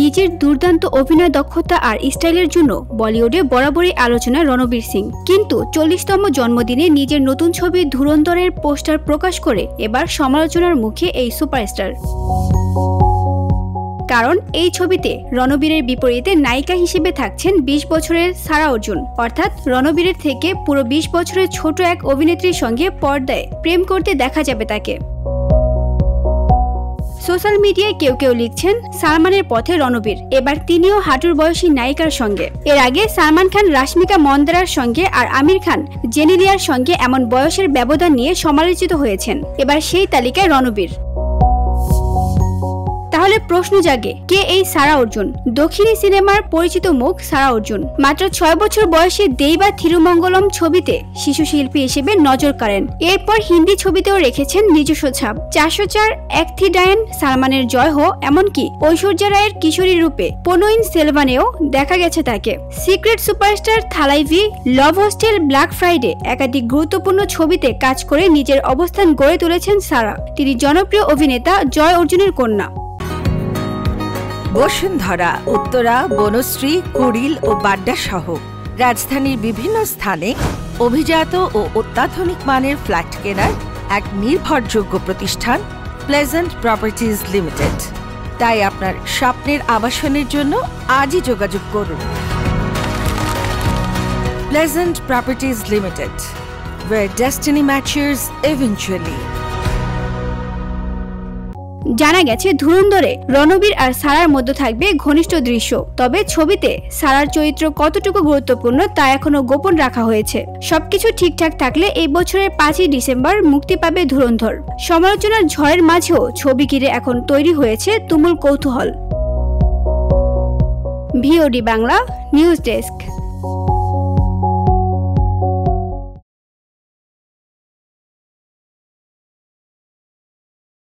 নিজের দুর্দান্ত অভিনয় দক্ষতা আর স্টাইলের জন্য বলিউডে বরাবরই আলোচনায় রণবীর সিং, কিন্তু 40তম জন্মদিনে নিজের নতুন ছবি ধুরন্ধরের পোস্টার প্রকাশ করে এবার সমালোচনার মুখে এই সুপারস্টার। কারণ এই ছবিতে রণবীরের বিপরীতে নায়িকা হিসেবে থাকছেন 20 বছরের সারা অর্জুন, অর্থাৎ রণবীরের থেকে পুরো 20 বছরের ছোট এক অভিনেত্রীর সঙ্গে পর্দায় প্রেম করতে দেখা যাবে তাকে। সোশ্যাল মিডিয়ায় কেউ কেউ লিখছেন, সালমানের পথে রণবীর, এবার তিনিও হাঁটুর বয়সী নায়িকার সঙ্গে। এর আগে সালমান খান রাশমিকা মন্দারার সঙ্গে আর আমির খান জেনেলিয়ার সঙ্গে এমন বয়সের ব্যবধান নিয়ে সমালোচিত হয়েছেন, এবার সেই তালিকায় রণবীর। তাহলে প্রশ্ন জাগে, কে এই সারা অর্জুন? দক্ষিণী সিনেমার পরিচিত মুখ সারা অর্জুন মাত্র 6 বছর বয়সে দেইবা থিরুমঙ্গলম ছবিতে শিশু শিল্পী হিসেবে নজর কাড়েন। এরপর হিন্দি ছবিতেও রেখেছেন নিজস্ব ছাপ। 404, একথিডায়ন, সালমানের জয় হো, এমনকি ঐশ্বর্যা রায়ের কিশোরী রূপে পোনোইন সেলভানেও দেখা গেছে তাকে। সিক্রেট সুপারস্টার, থালাইভি, লাভ হোস্টেল, ব্ল্যাক ফ্রাইডে একাধিক গুরুত্বপূর্ণ ছবিতে কাজ করে নিজের অবস্থান গড়ে তুলেছেন সারা। তিনি জনপ্রিয় অভিনেতা জয় অর্জুনের কন্যা। বসুন্ধরা, উত্তরা, বনশ্রী, কুড়িল ও বাড্ডা সহ রাজধানীর বিভিন্ন স্থানে অভিজাত ও অত্যাধুনিক মানের ফ্ল্যাট কেনার এক নির্ভরযোগ্য প্রতিষ্ঠান প্লেজেন্ট প্রপার্টিজ লিমিটেড। তাই আপনার স্বপ্নের আবাসনের জন্য আজই যোগাযোগ করুন। Pleasant properties limited, where destiny matches eventually। জানা গেছে ধুরন্ধরে রণবীর আর সারার মধ্যে থাকবে ঘনিষ্ঠ দৃশ্য, তবে ছবিতে সারার চরিত্র কতটুকু গুরুত্বপূর্ণ তা এখনো গোপন রাখা হয়েছে। সবকিছু ঠিকঠাক থাকলে এই বছরের 5ই ডিসেম্বর মুক্তি পাবে ধুরন্ধর। সমালোচনার ঝড়ের মাঝেও ছবি ঘিরে এখন তৈরি হয়েছে তুমুল কৌতূহল। VOD Bangla news desk.